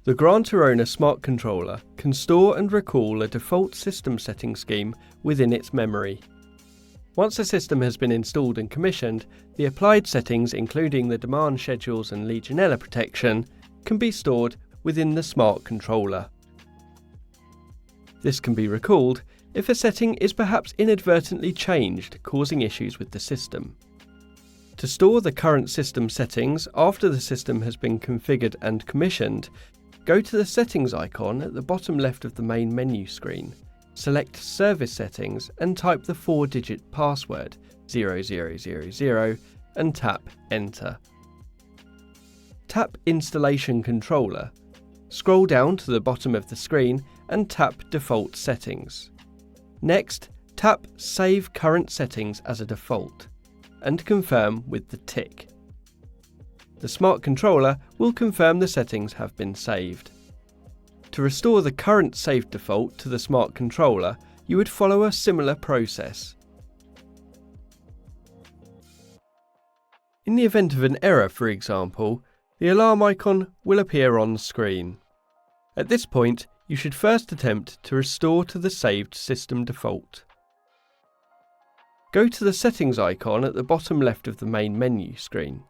The Aerona smart controller can store and recall a default system setting scheme within its memory. Once a system has been installed and commissioned, the applied settings, including the demand schedules and Legionella protection, can be stored within the smart controller. This can be recalled if a setting is perhaps inadvertently changed, causing issues with the system. To store the current system settings after the system has been configured and commissioned, go to the Settings icon at the bottom left of the main menu screen, select Service Settings and type the 4-digit password 0000 and tap Enter. Tap Installation Controller. Scroll down to the bottom of the screen and tap Default Settings. Next, tap Save Current Settings as a default and confirm with the tick. The smart controller will confirm the settings have been saved. To restore the current saved default to the smart controller, you would follow a similar process. In the event of an error, for example, the alarm icon will appear on screen. At this point, you should first attempt to restore to the saved system default. Go to the Settings icon at the bottom left of the main menu screen.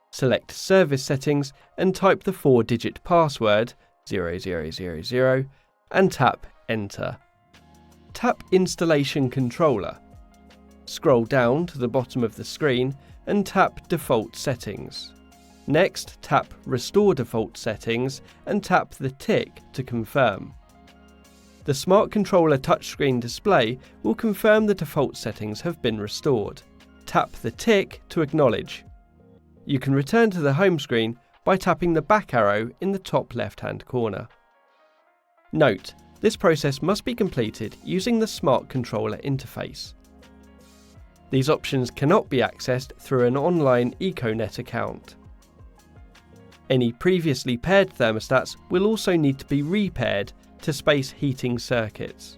Select Service Settings and type the 4-digit password 0000 and tap Enter. Tap Installation Controller. Scroll down to the bottom of the screen and tap Default Settings. Next, tap Restore Default Settings and tap the tick to confirm. The Smart Controller touchscreen display will confirm the default settings have been restored. Tap the tick to acknowledge. You can return to the home screen by tapping the back arrow in the top left-hand corner. Note, this process must be completed using the Smart Controller interface. These options cannot be accessed through an online Econet account. Any previously paired thermostats will also need to be repaired to space heating circuits.